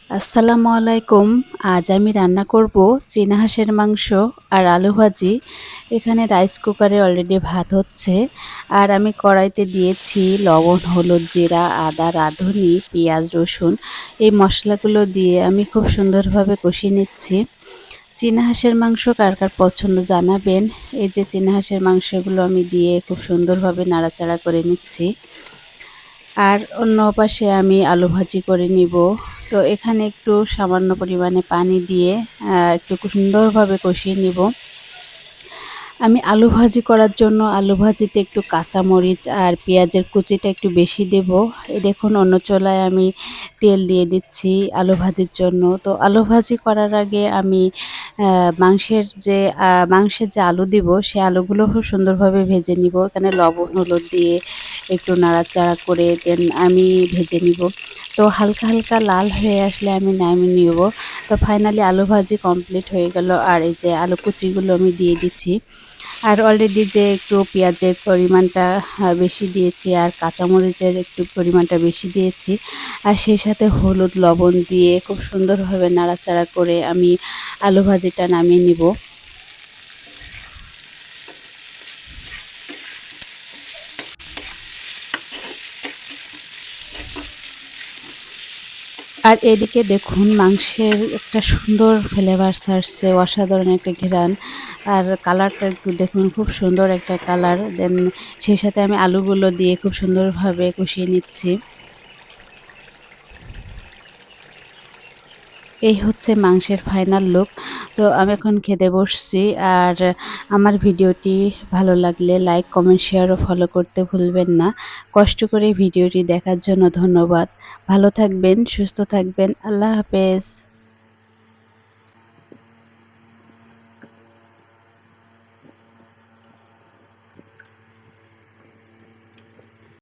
আসসালামু আলাইকুম। আজ আমি রান্না করব চীনা হাঁসের মাংস আর আলু ভাজি। এখানে রাইস কুকারে অলরেডি ভাত হচ্ছে আর আমি কড়াইতে দিয়েছি লবণ, হলুদ, জিরা, আদা, রাঁধুনি, পেঁয়াজ, রসুন। এই মশলাগুলো দিয়ে আমি খুব সুন্দরভাবে কষিয়ে নিচ্ছি। চীনা হাঁসের মাংস কার কার পছন্দ জানাবেন। এই যে চীনা হাঁসের মাংসগুলো আমি দিয়ে খুব সুন্দরভাবে নাড়াচাড়া করে নিচ্ছি। আর অন্য পাশে আমি আলু ভাজি করে নিব। তো এখানে একটু সামান্য পরিমাণে পানি দিয়ে একটু সুন্দরভাবে কষিয়ে নিব। আমি আলু ভাজি করার জন্য আলু ভাজিতে একটু কাঁচামরিচ আর পেঁয়াজের কুচিটা একটু বেশি দেব। এই দেখুন অন্য চুলায় আমি তেল দিয়ে দিচ্ছি আলু ভাজির জন্য। তো আলু ভাজি করার আগে আমি মাংসের যে আলু দিব সে আলুগুলো খুব সুন্দরভাবে ভেজে নিব। এখানে লবণ, হলুদ দিয়ে একটু নাড়াচাড়া করে দেন আমি ভেজে নিব। তো হালকা হালকা লাল হয়ে আসলে আমি নামিয়ে নিব। তো ফাইনালি আলু ভাজি কমপ্লিট হয়ে গেল। আর এই যে আলু কুচিগুলো আমি দিয়ে দিচ্ছি। আর অলরেডি যে একটু পেঁয়াজের পরিমাণটা বেশি দিয়েছি আর কাঁচামরিচের একটু পরিমাণটা বেশি দিয়েছি। আর সেই সাথে হলুদ, লবণ দিয়ে খুব সুন্দরভাবে নাড়াচাড়া করে আমি আলু ভাজিটা নামিয়ে নিব। আর এদিকে দেখুন মাংসের একটা সুন্দর ফ্লেভার ছাড়ছে, অসাধারণ একটা ঘ্রাণ। আর কালারটা একটু দেখুন, খুব সুন্দর একটা কালার। দেন সেই সাথে আমি আলুগুলো দিয়ে খুব সুন্দরভাবে কষিয়ে নিচ্ছি। এই হচ্ছে মাংসের ফাইনাল লুক। তো আমি এখন খেতে বসছি। আর আমার ভিডিওটি ভালো লাগলে লাইক, কমেন্ট, শেয়ার ও ফলো করতে ভুলবেন না। কষ্ট করে ভিডিওটি দেখার জন্য ধন্যবাদ। ভালো থাকবেন, সুস্থ থাকবেন। আল্লাহ হাফেজ।